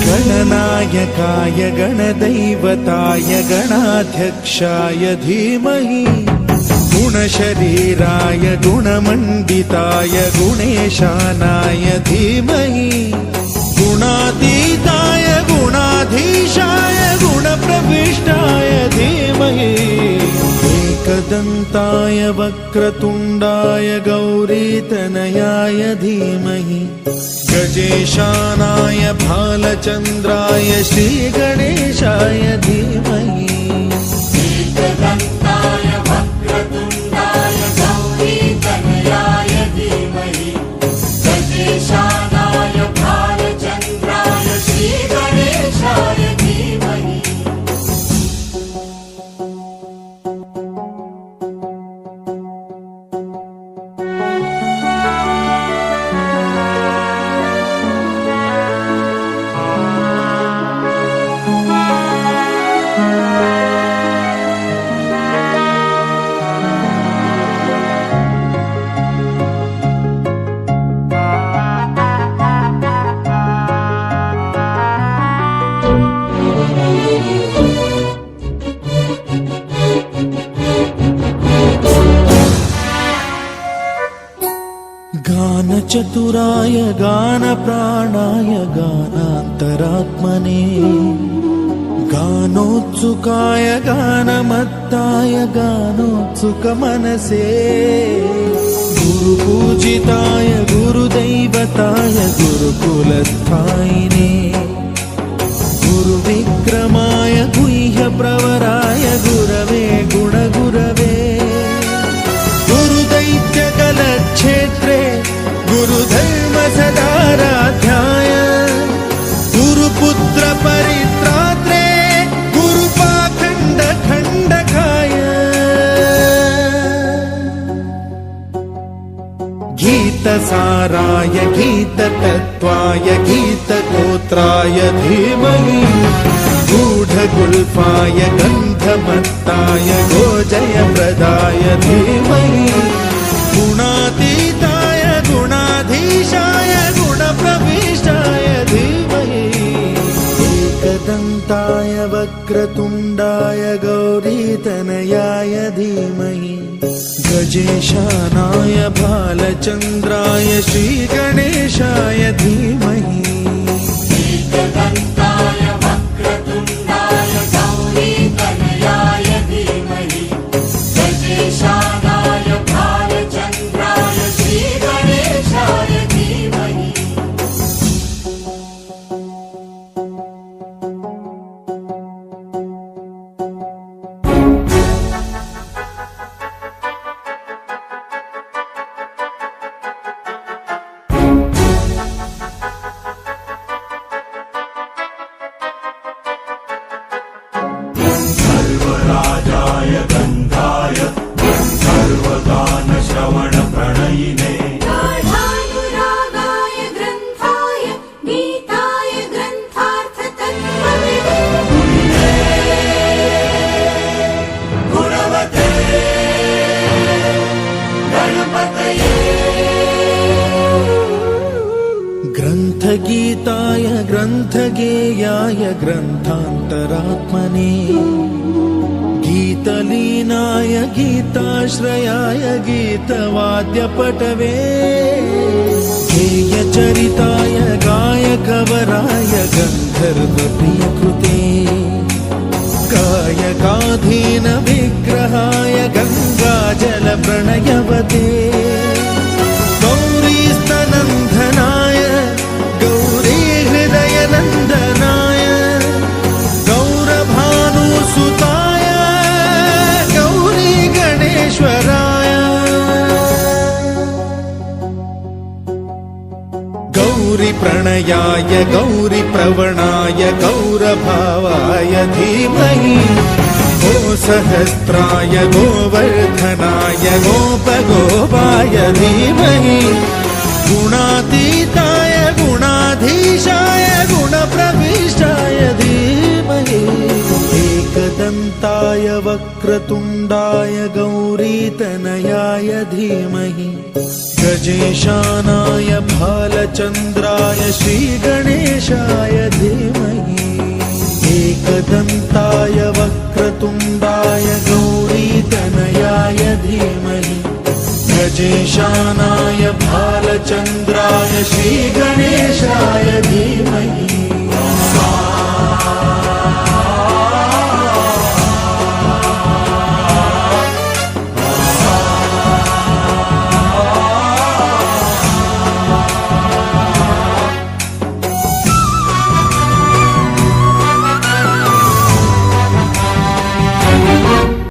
गणनायकाय गणदैवताय गणाध्यक्षाय धीमहि गुणशरीराय गुणमण्डिताय गुणेशानाय धीमहि गुणातीताय गुणाधीशाय गुणप्रविष्टाय धीमहि एकदन्ताय वक्रतुण्डाय गौरीतनयाय धीमहि गजेशानाय भालचन्द्राय श्रीगणेशाय धीमहि एकदन्ताय वक्रतुण्डाय गौरीतनयाय धीमहि गजेशानाय भालचन्द्राय श्रीगणेशाय धीमहि गानचतुराय गानप्राणाय गानान्तरात्मने गानोत्सुकाय गानमत्ताय गानोत्सुकमनसे गुरुपूजिताय गुरुदैवताय गुरुकुलस्थायिने गुरुविक्रमाय गुह्यप्रवराय गुरवे गुणगुरवे गुरुदैत्यकलक्षेत्रे गुरुधर्मसदाराध्याय गुरुपुत्र परित्रात्रे गुरुपाखण्डखण्डकाय गीतसाराय गीततत्त्वाय गीतगोत्राय धीमहि गूढगुल्फाय गन्धमत्ताय गोजयप्रदाय धीमहि गुणातीताय गुणाधीशाय गुणप्रविष्टाय धीमहि एकदन्ताय वक्रतुण्डाय गौरीतनयाय धीमहि गजेशानाय भालचन्द्राय श्रीगणेशाय धीमहि एकदन्ताय वक्रतुण्डाय गौरीतनयाय धीमहि गजेशानाय भालचन्द्राय श्रीगणेशाय धीमहि सर्वराजाय गन्धाय सर्वगानश्रवणप्रणयिने गाढानुरागाय ग्रन्थाय गीताय ग्रन्थार्थतत्त्वविदे गुणवते गणपतये ग्रन्थगीताय ग्रन्थगेयाय ग्रन्थान्तरात्मने गीतलीनाय गीताश्रयाय गीतवाद्यपटवे गेयचरिताय गायकवराय गन्धर्वप्रियकृते गायकाधीनविग्रहाय गङ्गाजलप्रणयवते गौरीस्तनन्दनाय गौरीहृदयनन्दनाय गौरभानुसुताय गौरीगणेश्वराय गौरीप्रणयाय गौरीप्रवणाय गौरभावाय धीमहि गोसहस्राय गोवर्धनाय गोपगोपाय धीमहि गुणातीताय गुणाधीशाय गुणप्रविष्टाय धीमहि एकदन्ताय वक्रतुण्डाय गौरीतनयाय धीमहि गजेशानाय भालचन्द्राय श्रीगणेशाय धीमहि एकदन्ताय वक्रतुण्डाय गौरीतनयाय धीमहि गजेशानाय भालचन्द्राय श्रीगणेशाय धीमहि